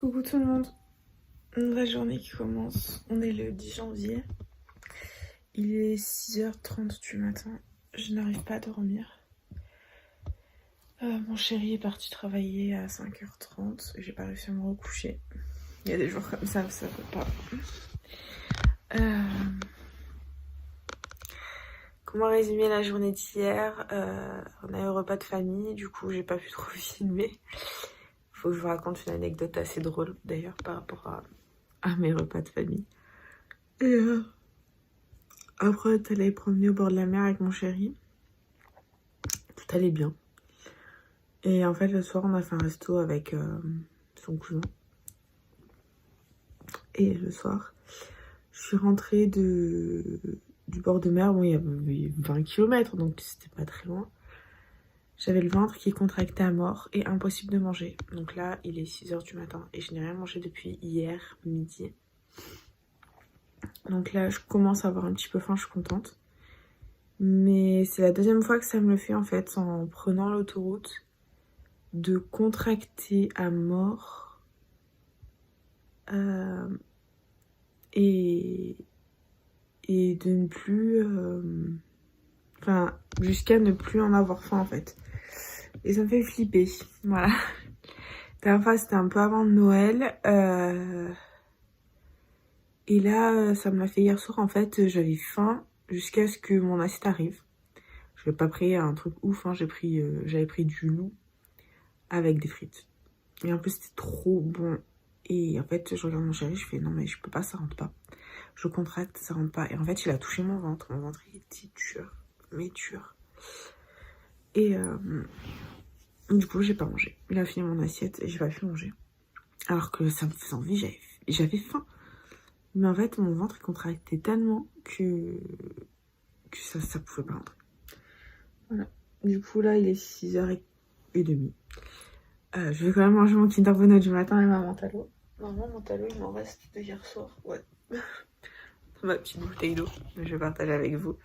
Coucou tout le monde, une vraie journée qui commence, on est le 10 janvier, il est 6h30 du matin, je n'arrive pas à dormir. Mon chéri est parti travailler à 5h30 et j'ai pas réussi à me recoucher. Il y a des jours comme ça peut pas. Comment résumer la journée d'hier? On a eu un repas de famille, du coup j'ai pas pu trop filmer. Faut que je vous raconte une anecdote assez drôle d'ailleurs par rapport à mes repas de famille. Et après, on est allé promener au bord de la mer avec mon chéri. Tout allait bien. Et en fait, le soir, on a fait un resto avec son cousin. Et le soir, je suis rentrée du bord de mer. Bon, il y avait 20 km, donc c'était pas très loin. J'avais le ventre qui contractait à mort et impossible de manger. Donc là, il est 6h du matin et je n'ai rien mangé depuis hier midi. Donc là, je commence à avoir un petit peu faim, je suis contente. Mais c'est la deuxième fois que ça me le fait en fait, en prenant l'autoroute, de contracter à mort et de ne plus... Enfin, jusqu'à ne plus en avoir faim en fait. Et ça me fait flipper, voilà. La dernière fois, c'était un peu avant Noël. Et là, ça me l'a fait hier soir en fait, j'avais faim jusqu'à ce que mon assiette arrive. Je n'ai pas pris un truc ouf, hein. J'avais pris du loup avec des frites. Et en plus, c'était trop bon. Et en fait, je regarde mon chéri, je fais non, mais je peux pas, ça rentre pas. Je contracte, ça rentre pas. Et en fait, il a touché mon ventre. Mon ventre, il était dur, mais dur. Et du coup, j'ai pas mangé. Il a fini mon assiette et j'ai pas pu manger. Alors que ça me faisait envie, j'avais faim. Mais en fait, mon ventre, il contractait tellement que ça pouvait pas rentrer. Voilà. Du coup, là, il est 6h30. Je vais quand même manger mon Kinder Bueno du matin et ma Mentalo. Normalement, mon Mentalo, il m'en reste de hier soir. Ouais. Ma petite bouteille d'eau que je vais partager avec vous.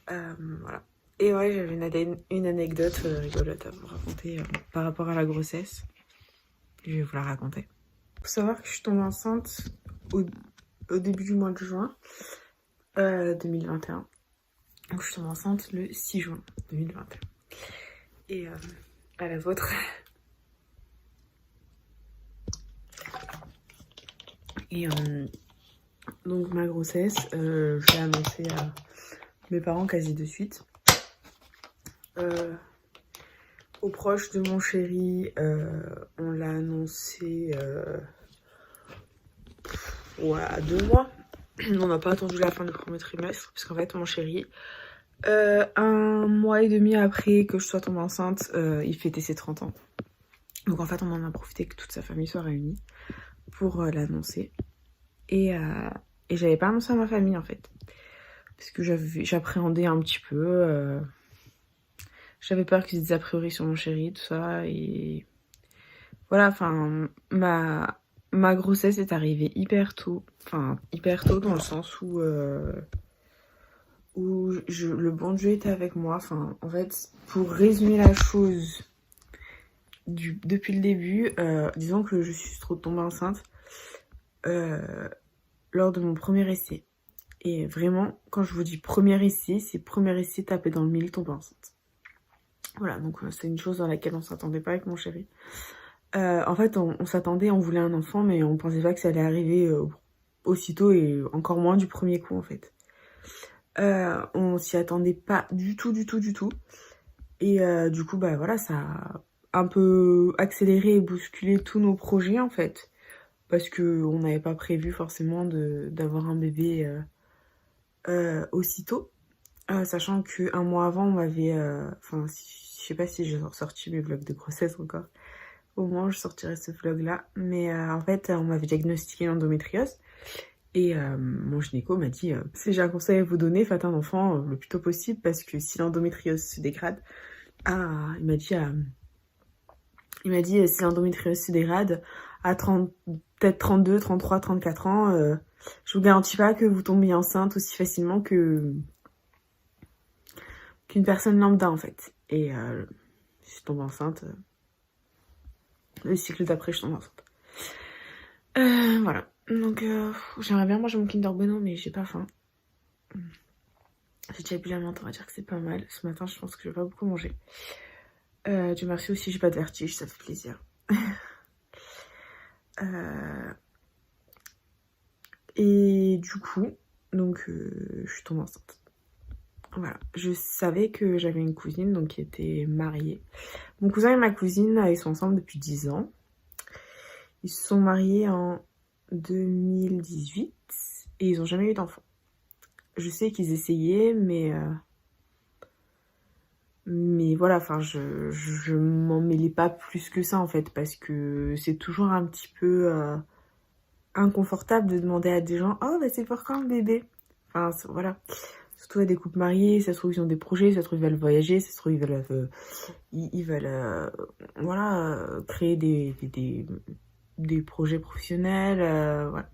Voilà. Et ouais, j'avais une anecdote rigolote à vous raconter par rapport à la grossesse. Je vais vous la raconter. Faut savoir que je suis tombée enceinte au début du mois de juin 2021. Donc je suis tombée enceinte le 6 juin 2021. Et à la vôtre. Et donc ma grossesse, je l'ai annoncée à mes parents quasi de suite. Aux proches de mon chéri, on l'a annoncé à 2 mois. On n'a pas attendu la fin du premier trimestre, parce qu'en fait mon chéri, 1 mois et demi après que je sois tombée enceinte, il fêtait ses 30 ans. Donc en fait on en a profité que toute sa famille soit réunie pour l'annoncer. Et j'avais pas annoncé à ma famille en fait. Parce que j'appréhendais un petit peu. J'avais peur qu'ils aient des a priori sur mon chéri, tout ça. Et voilà, enfin, ma grossesse est arrivée hyper tôt. Enfin, hyper tôt dans le sens où le bon Dieu était avec moi. Enfin, en fait, pour résumer la chose depuis le début, disons que je suis trop tombée enceinte lors de mon premier essai. Et vraiment, quand je vous dis premier essai, c'est premier essai tapé dans le mille, tombée enceinte. Voilà, donc c'est une chose dans laquelle on s'attendait pas avec mon chéri. En fait, on s'attendait, on voulait un enfant, mais on pensait pas que ça allait arriver aussitôt et encore moins du premier coup, en fait. On s'y attendait pas du tout. Et du coup, bah voilà, ça a un peu accéléré et bousculé tous nos projets, en fait. Parce que on n'avait pas prévu forcément d'avoir un bébé aussitôt. Sachant qu'un mois avant, on m'avait... Enfin, je sais pas si j'ai sorti mes vlogs de grossesse encore. Au moins, je sortirai ce vlog-là. Mais en fait, on m'avait diagnostiqué l'endométriose. Et mon gynéco m'a dit, si j'ai un conseil à vous donner, faites un enfant le plus tôt possible. Parce que si l'endométriose se dégrade... il m'a dit, si l'endométriose se dégrade, à 30, peut-être 32, 33, 34 ans, je vous garantis pas que vous tombiez enceinte aussi facilement qu'une personne lambda, en fait. Et je suis tombée enceinte... le cycle d'après, je tombe enceinte. Donc, j'aimerais bien manger mon Kinder Bueno, mais j'ai pas faim. J'ai déjà bu la menthe, on va dire que c'est pas mal. Ce matin, je pense que je vais pas beaucoup manger. Dieu merci aussi, j'ai pas de vertige, ça fait plaisir. Et du coup, donc, je suis tombée enceinte. Voilà, je savais que j'avais une cousine donc qui était mariée. Mon cousin et ma cousine, ils sont ensemble depuis 10 ans. Ils se sont mariés en 2018 et ils ont jamais eu d'enfant. Je sais qu'ils essayaient, mais voilà, enfin, je m'en mêlais pas plus que ça en fait, parce que c'est toujours un petit peu inconfortable de demander à des gens, oh bah c'est pour quand le bébé? Enfin, voilà. Surtout à des couples mariés, ça se trouve ils ont des projets, ça se trouve ils veulent voyager, ça se trouve ils veulent voilà, créer des projets professionnels, voilà.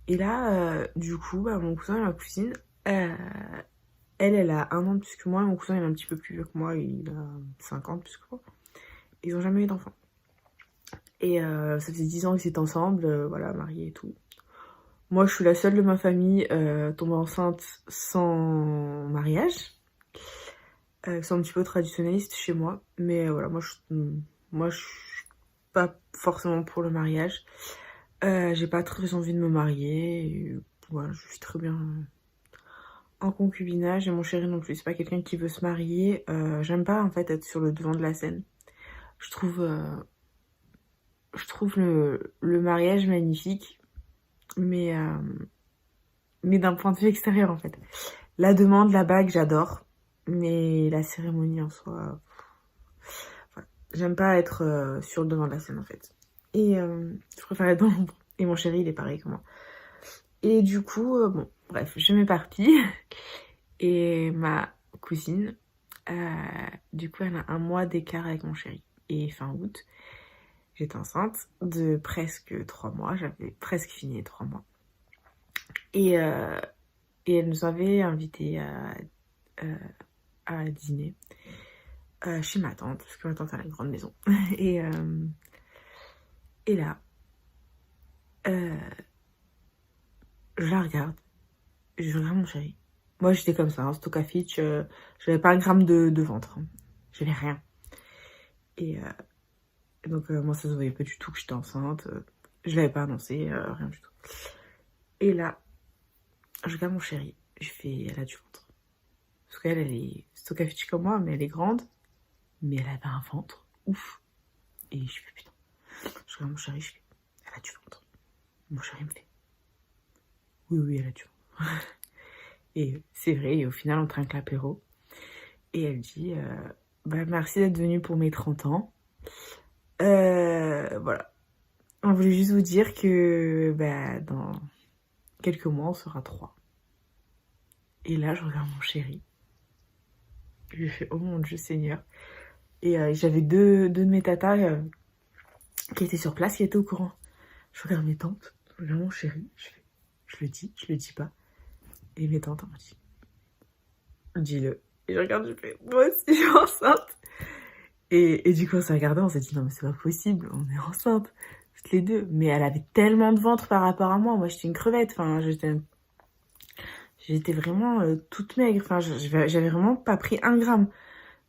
Et là, du coup, bah, mon cousin et ma cousine, elle a 1 an de plus que moi, mon cousin il est un petit peu plus vieux que moi, il a 5 ans de plus que moi. Ils ont jamais eu d'enfant. Et ça faisait 10 ans qu'ils étaient ensemble, voilà, mariés et tout. Moi, je suis la seule de ma famille tombée enceinte sans mariage. C'est un petit peu traditionnaliste chez moi, mais voilà, moi, je suis pas forcément pour le mariage. J'ai pas très envie de me marier. Et, voilà, je suis très bien en concubinage et mon chéri non plus. C'est pas quelqu'un qui veut se marier. J'aime pas en fait être sur le devant de la scène. Je trouve, le mariage magnifique, mais d'un point de vue extérieur en fait. La demande, la bague, j'adore, mais la cérémonie en soi, voilà. J'aime pas être sur le devant de la scène en fait. Et je préfère être dans l'ombre. Et mon chéri, il est pareil que moi. Et du coup, bon, bref, je m'éparpille. Et ma cousine, du coup, elle a 1 mois d'écart avec mon chéri. Et fin août, j'étais enceinte de presque 3 mois. J'avais presque fini les 3 mois. Et elle nous avait invités à dîner chez ma tante, parce que ma tante a une grande maison. Et là, je la regarde, je regarde mon chéri. Moi, j'étais comme ça, hein, stockafitch, j'avais pas 1 gramme de ventre. Hein. J'avais rien. Et donc, moi, ça se voyait pas du tout que j'étais enceinte. Je l'avais pas annoncé, rien du tout. Et là, je regarde mon chéri, je fais, elle a du ventre. Parce qu'elle, elle est stockafitch comme moi, mais elle est grande. Mais elle avait un ventre, ouf. Et je fais, putain. Je regarde mon chéri, je fais, elle a du ventre. Mon chéri me fait, oui, elle a du ventre. Et c'est vrai, et au final, on trinque l'apéro. Et elle dit, bah, merci d'être venue pour mes 30 ans. Voilà. On voulait juste vous dire que bah, dans quelques mois, on sera 3. Et là, je regarde mon chéri. Je lui fais, oh mon Dieu Seigneur. Et j'avais deux de mes tatas qui étaient sur place, qui étaient au courant. Je regarde mes tantes, je regarde mon chéri, je le dis pas. Et mes tantes m'ont dit, dis-le. Et je regarde, je fais, moi aussi je suis enceinte. Et du coup, on s'est regardé, on s'est dit, non mais c'est pas possible, on est enceinte, toutes les deux. Mais elle avait tellement de ventre par rapport à moi. Moi, j'étais une crevette, enfin, j'étais vraiment toute maigre. Enfin, j'avais vraiment pas pris 1 gramme.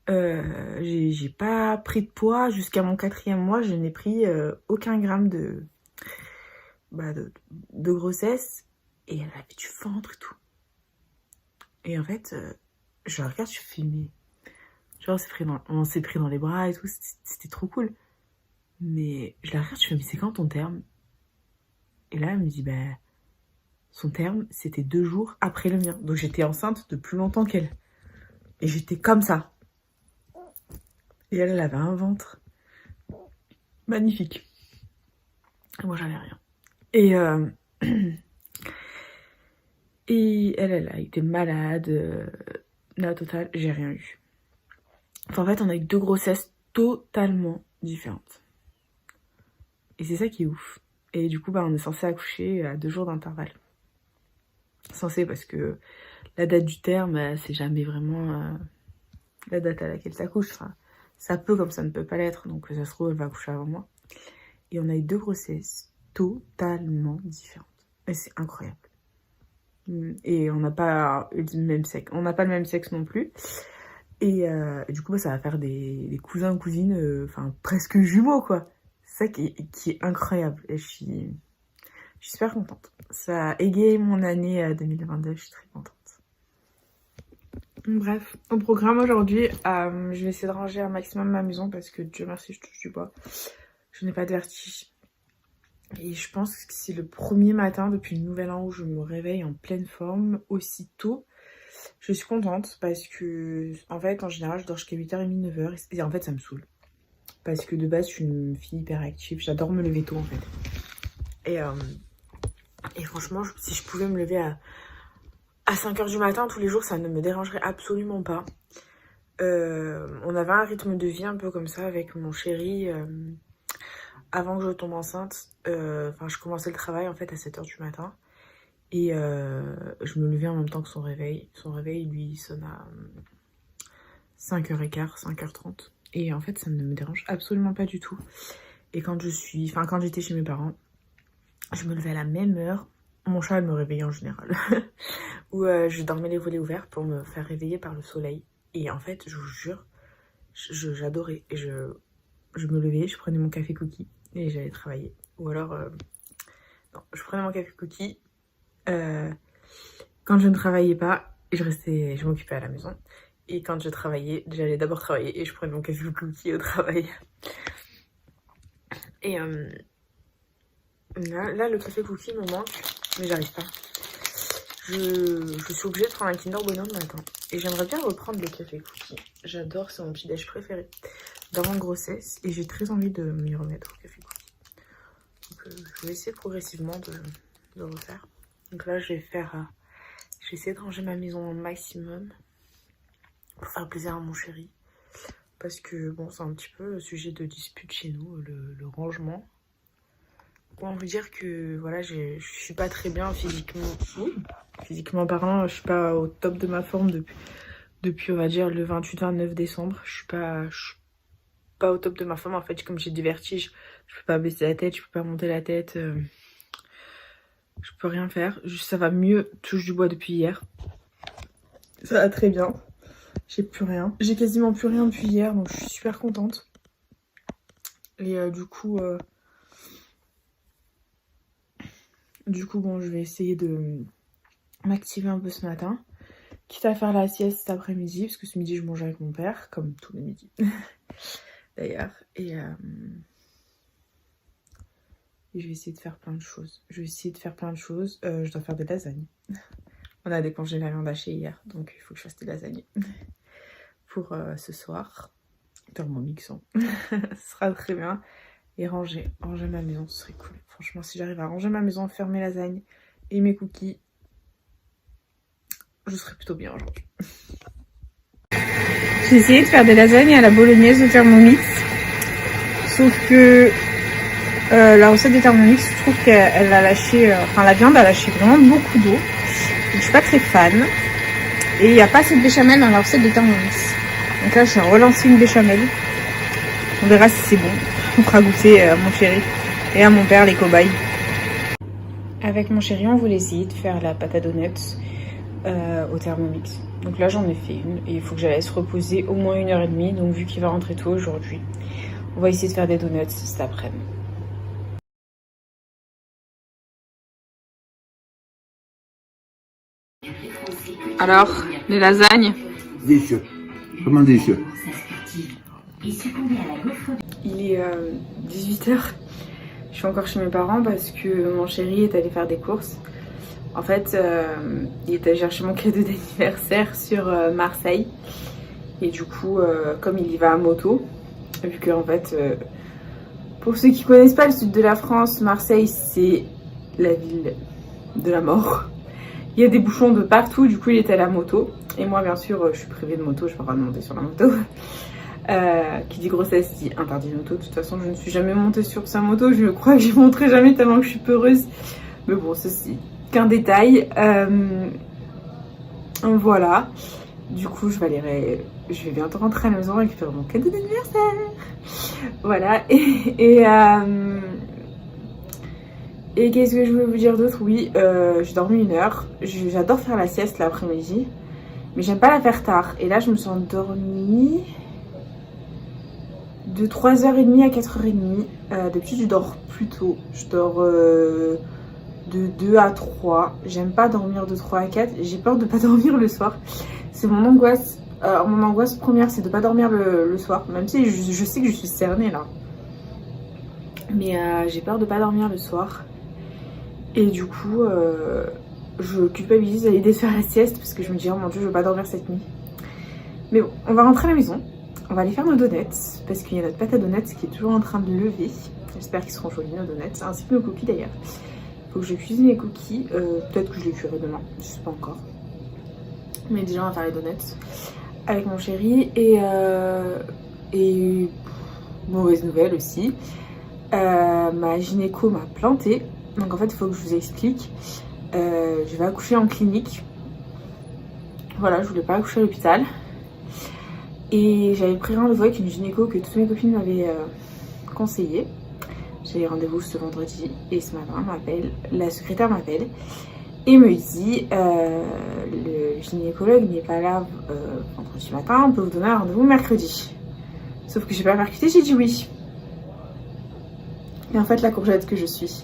J'ai pas pris de poids jusqu'à mon 4e mois. Je n'ai pris aucun gramme de grossesse. Et elle avait du ventre et tout. Et en fait, je la regarde, je fais, mais... Genre, on s'est pris dans les bras et tout, c'était trop cool. Mais je la regarde, je fais, mais c'est quand ton terme? Et là, elle me dit, bah, son terme, c'était 2 jours après le mien. Donc j'étais enceinte de plus longtemps qu'elle. Et j'étais comme ça. Et elle avait un ventre magnifique. Et moi, j'avais rien. Et, et elle a été malade. La totale, j'ai rien eu. Enfin, en fait, on a eu 2 grossesses totalement différentes. Et c'est ça qui est ouf. Et du coup, bah, on est censé accoucher à 2 jours d'intervalle. Censé parce que la date du terme, c'est jamais vraiment la date à laquelle t'accouches. Enfin, ça peut comme ça ne peut pas l'être. Donc ça se trouve, elle va accoucher avant moi. Et on a eu 2 grossesses totalement différente. Et c'est incroyable. Et on n'a pas le même sexe. On n'a pas le même sexe non plus. Et du coup, ça va faire des cousins, cousines, enfin presque jumeaux, quoi. C'est ça qui est incroyable. Et je suis super contente. Ça a égayé mon année 2022, je suis très contente. Bref, au programme aujourd'hui, je vais essayer de ranger un maximum ma maison parce que Dieu merci, je touche du bois. Je n'ai pas de vertige. Et je pense que c'est le premier matin depuis le nouvel an où je me réveille en pleine forme, aussitôt. Je suis contente parce que, en fait, en général, je dors jusqu'à 8h30, 9h. Et en fait, ça me saoule. Parce que de base, je suis une fille hyper active. J'adore me lever tôt, en fait. Et franchement, si je pouvais me lever à 5h du matin tous les jours, ça ne me dérangerait absolument pas. On avait un rythme de vie un peu comme ça avec mon chéri. Avant que je tombe enceinte, je commençais le travail en fait à 7h du matin. Et je me levais en même temps que son réveil. Son réveil, lui, il sonne à 5h15, 5h30. Et en fait, ça ne me dérange absolument pas du tout. Et quand j'étais chez mes parents, je me levais à la même heure. Mon chat, elle me réveillait en général. Où je dormais les volets ouverts pour me faire réveiller par le soleil. Et en fait, je vous jure, j'adorais. Et je me levais, je prenais mon café cookie et j'allais travailler. Ou alors, non, je prenais mon café cookie. Quand je ne travaillais pas, je m'occupais à la maison. Et quand je travaillais, j'allais d'abord travailler et je prenais mon café cookie au travail. Et là, le café cookie me manque, mais j'arrive pas. Je suis obligée de prendre un Kinder Bueno le matin. Et j'aimerais bien reprendre le café cookie. J'adore, c'est mon petit déj préféré d'avant grossesse. Et j'ai très envie de m'y remettre au café cookie. Donc je vais essayer progressivement de refaire. Donc là, je vais essayer de ranger ma maison au maximum pour faire plaisir à mon chéri. Parce que bon, c'est un petit peu le sujet de dispute chez nous, le rangement. Bon, vous dire que voilà, je suis pas très bien physiquement. Physiquement parlant, je suis pas au top de ma forme depuis on va dire le 28-29 décembre. Je suis pas au top de ma forme en fait, comme j'ai des vertiges. Je peux pas baisser la tête, je peux pas monter la tête. Je peux rien faire. Juste, ça va mieux, touche du bois depuis hier. Ça va très bien. J'ai plus rien. J'ai quasiment plus rien depuis hier, donc je suis super contente. Et du coup, bon, je vais essayer de m'activer un peu ce matin. Quitte à faire la sieste cet après-midi, parce que ce midi, je mange avec mon père, comme tous les midis. D'ailleurs. Et je vais essayer de faire plein de choses. Je dois faire des lasagnes. On a décongélé la viande hachée hier, donc il faut que je fasse des lasagnes. Pour ce soir. Thermomixant. Ce sera très bien. Et ranger ma maison, ce serait cool. Franchement, si j'arrive à ranger ma maison, faire mes lasagnes et mes cookies, je serais plutôt bien aujourd'hui. J'ai essayé de faire des lasagnes à la bolognaise au Thermomix. Sauf que la recette de Thermomix, je trouve qu'elle a lâché... la viande a lâché vraiment beaucoup d'eau. Donc je suis pas très fan. Et il n'y a pas assez de béchamel dans la recette de Thermomix. Donc là, je vais relancer une béchamel. On verra si c'est bon. On fera goûter à mon chéri et à mon père les cobayes. Avec mon chéri, on voulait essayer de faire la pâte à donuts au Thermomix. Donc là, j'en ai fait une et il faut que je la laisse reposer au moins 1h30. Donc vu qu'il va rentrer tôt aujourd'hui, on va essayer de faire des donuts cet après-midi. Alors, les lasagnes? Délicieux. Vraiment délicieux. Il est 18h. Je suis encore chez mes parents parce que mon chéri est allé faire des courses. En fait, il est allé chercher mon cadeau d'anniversaire sur Marseille. Et du coup, comme il y va à moto, vu que en fait, pour ceux qui connaissent pas le sud de la France, Marseille c'est la ville de la mort. Il y a des bouchons de partout, du coup il est allé à moto. Et moi bien sûr, je suis privée de moto, je peux pas monter sur la moto. Qui dit grossesse dit interdit de moto. De toute façon, je ne suis jamais montée sur sa moto. Je crois que j'y monterai jamais tellement que je suis peureuse. Mais bon, ceci qu'un détail. Voilà. Du coup, je vais bientôt rentrer à la maison récupérer mon cadeau d'anniversaire. Voilà. Et qu'est-ce que je voulais vous dire d'autre? Oui, j'ai dormi 1 heure. J'adore faire la sieste l'après-midi. Mais j'aime pas la faire tard. Et là, je me suis endormie de 3h30 à 4h30. D'habitude, je dors plus tôt. Je dors de 2 à 3. J'aime pas dormir de 3 à 4. J'ai peur de pas dormir le soir. C'est mon angoisse. Mon angoisse première, c'est de pas dormir le soir. Même si je sais que je suis cernée là. Mais j'ai peur de pas dormir le soir. Et du coup, je culpabilise à l'idée de faire la sieste parce que je me dis, oh mon dieu, je veux pas dormir cette nuit. Mais bon, on va rentrer à la maison. On va aller faire nos donuts parce qu'il y a notre pâte à donuts qui est toujours en train de lever. J'espère qu'ils seront jolis, nos donuts, ainsi que nos cookies d'ailleurs. Faut que je cuisine les cookies. Peut-être que je les cuirai demain, je sais pas encore. Mais déjà, on va faire les donuts avec mon chéri. Et mauvaise nouvelle aussi. Ma gynéco m'a plantée. Donc en fait, il faut que je vous explique. Je vais accoucher en clinique. Voilà, je voulais pas accoucher à l'hôpital. Et j'avais pris rendez-vous avec une gynéco que toutes mes copines m'avaient conseillé. J'ai rendez-vous ce vendredi. Et ce matin, la secrétaire m'appelle et me dit le gynécologue n'est pas là vendredi matin, on peut vous donner un rendez-vous mercredi. Sauf que j'ai pas percuté, j'ai dit oui. Et en fait, la courgette que je suis.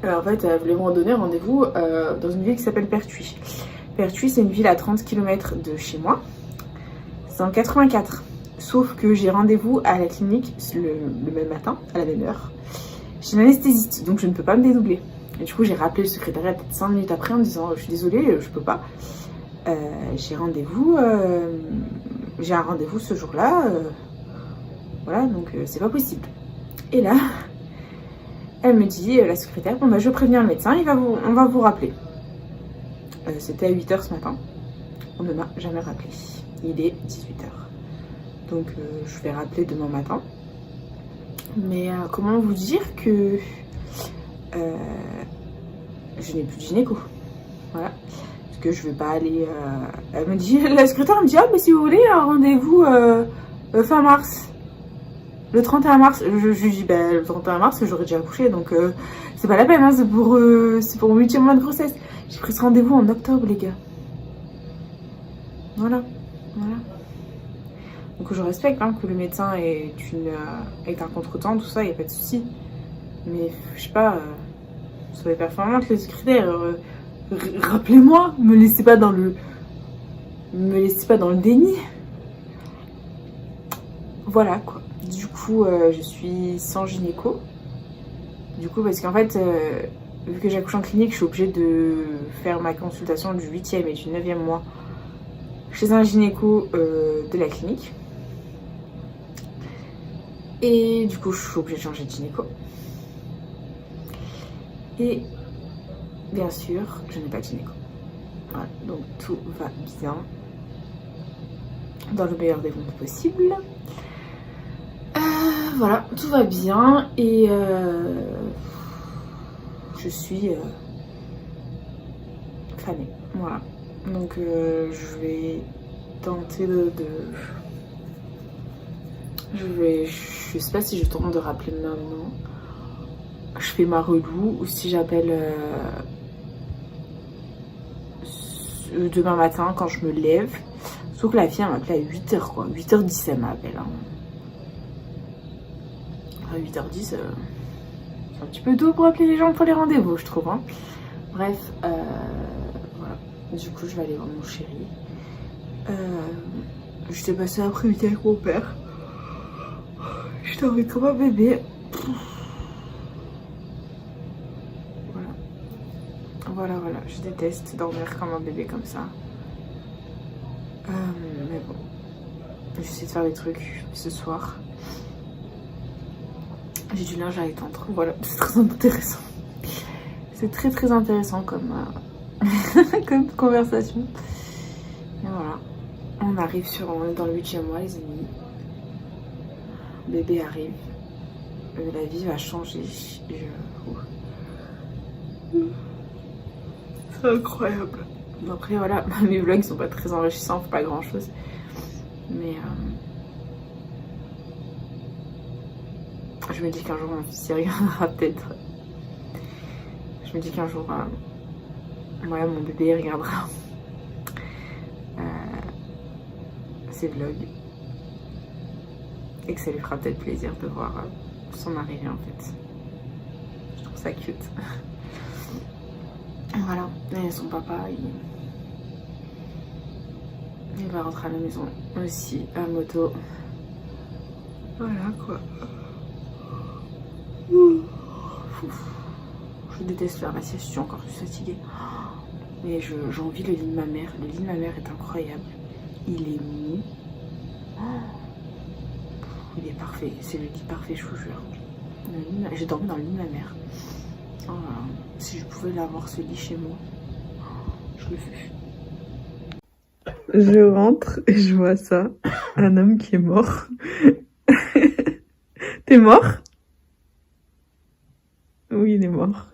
En fait, elle voulait me donner rendez-vous dans une ville qui s'appelle Pertuis. Pertuis, c'est une ville à 30 km de chez moi. C'est en 84. Sauf que j'ai rendez-vous à la clinique le même matin, à la même heure. J'ai une anesthésiste, donc je ne peux pas me dédoubler. Et du coup, j'ai rappelé le secrétariat peut-être 5 minutes après en me disant je suis désolée, je peux pas. J'ai un rendez-vous ce jour-là. Voilà, donc c'est pas possible. Et là, elle me dit, la secrétaire, bon bah je préviens le médecin, on va vous rappeler. C'était à 8h ce matin. On ne m'a jamais rappelé. Il est 18h. Donc je vais rappeler demain matin. Mais comment vous dire que je n'ai plus de gynéco. Voilà. Parce que je vais pas aller... Elle me dit, la secrétaire me dit, ah mais si vous voulez, un rendez-vous fin mars. Le 31 mars, je lui dis, bah, le 31 mars, j'aurais déjà accouché, donc c'est pas la peine, hein, c'est pour mon 8e mois de grossesse. J'ai pris ce rendez-vous en octobre, les gars. Voilà. Donc je respecte hein, que le médecin est un contretemps, tout ça, il n'y a pas de souci. Mais je sais pas, soyez performante, les secrétaires. Rappelez-moi, me laissez pas dans le déni. Voilà quoi. Du coup, je suis sans gynéco. Du coup, parce qu'en fait, vu que j'accouche en clinique, je suis obligée de faire ma consultation du 8e et du 9e mois chez un gynéco de la clinique. Et du coup, je suis obligée de changer de gynéco. Et bien sûr, je n'ai pas de gynéco. Voilà, donc tout va bien. Dans le meilleur des mondes possible. Voilà, tout va bien et je suis fanée. Voilà. Donc je vais tenter je sais pas si je tente de rappeler maintenant. Je fais ma relou ou si j'appelle demain matin quand je me lève. Sauf que la fille elle m'appelle à 8h quoi. 8h10 elle m'appelle. Hein. À 8h10, c'est un petit peu tôt pour appeler les gens pour les rendez-vous, je trouve. Hein. Bref, voilà. Du coup, je vais aller voir mon chéri. Je t'ai passé l'après-midi avec mon père. Je t'en comme un bébé. Voilà. Je déteste dormir comme un bébé comme ça. Mais bon. J'essaie de faire des trucs ce soir. J'ai du linge à étendre. Voilà, c'est très intéressant. C'est très intéressant comme, comme conversation. Et voilà. On arrive on est dans le 8e mois, les amis. Bébé arrive. La vie va changer. C'est incroyable. Bon, après, voilà, mes vlogs sont pas très enrichissants, pas grand chose. Mais je me dis qu'un jour mon fils y regardera peut-être Je me dis qu'un jour, ouais, mon bébé regardera ces vlogs et que ça lui fera peut-être plaisir de voir son arrivée en fait. Je trouve ça cute. Voilà, et son papa, il va rentrer à la maison aussi, à moto. Voilà quoi. Je déteste faire la sieste, je suis encore plus fatiguée. Mais j'envie le lit de ma mère. Le lit de ma mère est incroyable. Il est mou. Il est parfait. C'est le lit parfait, je vous jure. J'ai dormi dans le lit de ma mère. Oh, si je pouvais l'avoir ce lit chez moi, je le fais. Je rentre et je vois ça. Un homme qui est mort. T'es mort? Oui, il est mort.